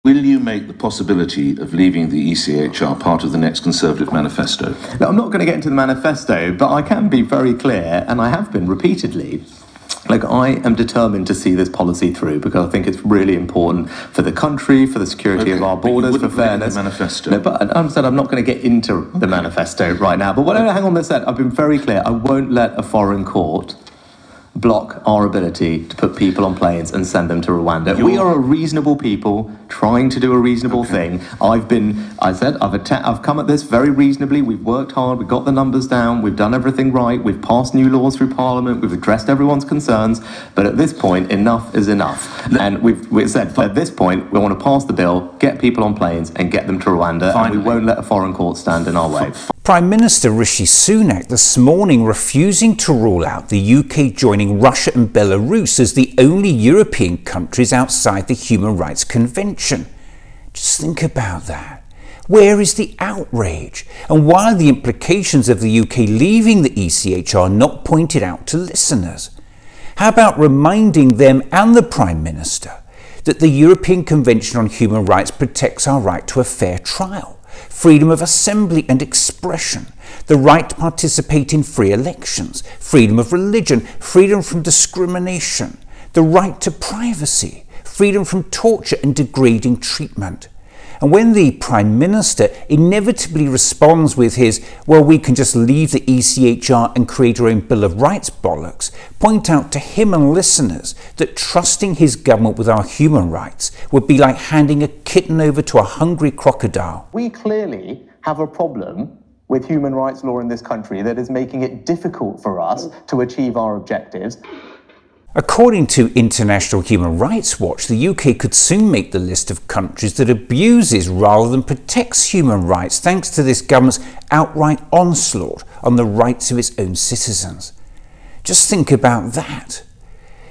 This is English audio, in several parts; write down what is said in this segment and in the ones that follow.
Will you make the possibility of leaving the ECHR part of the next Conservative manifesto? Now, I'm not going to get into the manifesto, but I can be very clear, and I have been repeatedly. Like, I am determined to see this policy through because I think it's really important for the country, for the security of our borders, for fairness. Manifesto. No, but I'm not going to get into the manifesto right now. But hang on a second. I've been very clear. I won't let a foreign court block our ability to put people on planes and send them to Rwanda. We are a reasonable people trying to do a reasonable thing. I've come at this very reasonably. We've worked hard. We've got the numbers down. We've done everything right. We've passed new laws through Parliament. We've addressed everyone's concerns. But at this point, enough is enough. And we've said at this point, we want to pass the bill, get people on planes and get them to Rwanda. Finally. And we won't let a foreign court stand in our way. Prime Minister Rishi Sunak this morning refusing to rule out the UK joining Russia and Belarus as the only European countries outside the Human Rights Convention. Just think about that. Where is the outrage? And why are the implications of the UK leaving the ECHR not pointed out to listeners? How about reminding them and the Prime Minister that the European Convention on Human Rights protects our right to a fair trial, freedom of assembly and expression, the right to participate in free elections, freedom of religion, freedom from discrimination, the right to privacy, freedom from torture and degrading treatment. And when the Prime Minister inevitably responds with his, well, we can just leave the ECHR and create our own Bill of Rights bollocks, point out to him and listeners that trusting his government with our human rights would be like handing a kitten over to a hungry crocodile. We clearly have a problem with human rights law in this country that is making it difficult for us to achieve our objectives. According to International Human Rights Watch, the UK could soon make the list of countries that abuses rather than protects human rights thanks to this government's outright onslaught on the rights of its own citizens. Just think about that.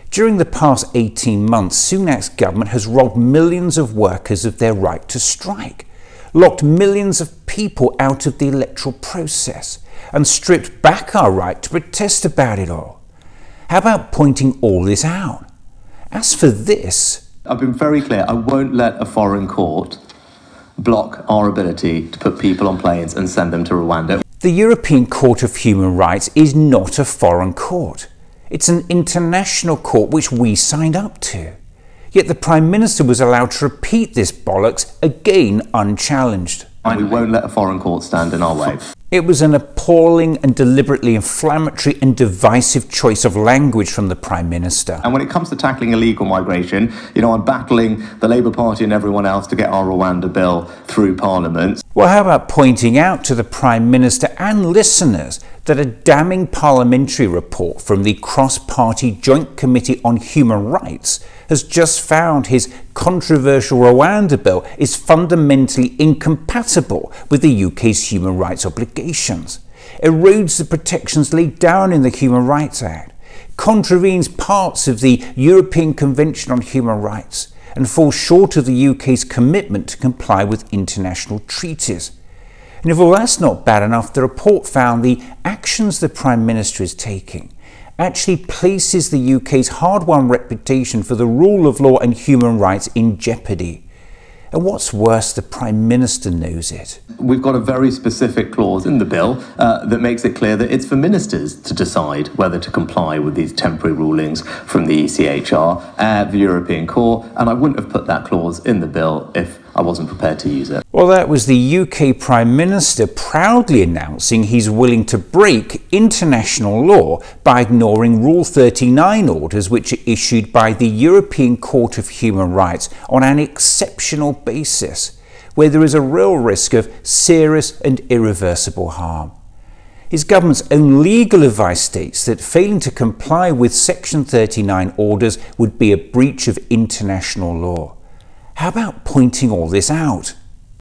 During the past 18 months, Sunak's government has robbed millions of workers of their right to strike, locked millions of people out of the electoral process, and stripped back our right to protest about it all. How about pointing all this out? As for this, I've been very clear, I won't let a foreign court block our ability to put people on planes and send them to Rwanda. The European Court of Human Rights is not a foreign court. It's an international court which we signed up to. Yet the Prime Minister was allowed to repeat this bollocks again unchallenged. And we won't let a foreign court stand in our way. It was an appalling and deliberately inflammatory and divisive choice of language from the Prime Minister. And when it comes to tackling illegal migration, I'm battling the Labour Party and everyone else to get our Rwanda bill through Parliament. Well, how about pointing out to the Prime Minister and listeners that a damning parliamentary report from the Cross-Party Joint Committee on Human Rights has just found his controversial Rwanda bill is fundamentally incompatible with the UK's human rights obligations, erodes the protections laid down in the Human Rights Act, contravenes parts of the European Convention on Human Rights, and falls short of the UK's commitment to comply with international treaties. And if all that's not bad enough, the report found the actions the Prime Minister is taking actually places the UK's hard-won reputation for the rule of law and human rights in jeopardy. And what's worse, the Prime Minister knows it. We've got a very specific clause in the bill that makes it clear that it's for ministers to decide whether to comply with these temporary rulings from the ECHR, the European Court, and I wouldn't have put that clause in the bill if I wasn't prepared to use it. Well, that was the UK Prime Minister proudly announcing he's willing to break international law by ignoring Rule 39 orders which are issued by the European Court of Human Rights on an exceptional basis, where there is a real risk of serious and irreversible harm. His government's own legal advice states that failing to comply with Section 39 orders would be a breach of international law. How about pointing all this out?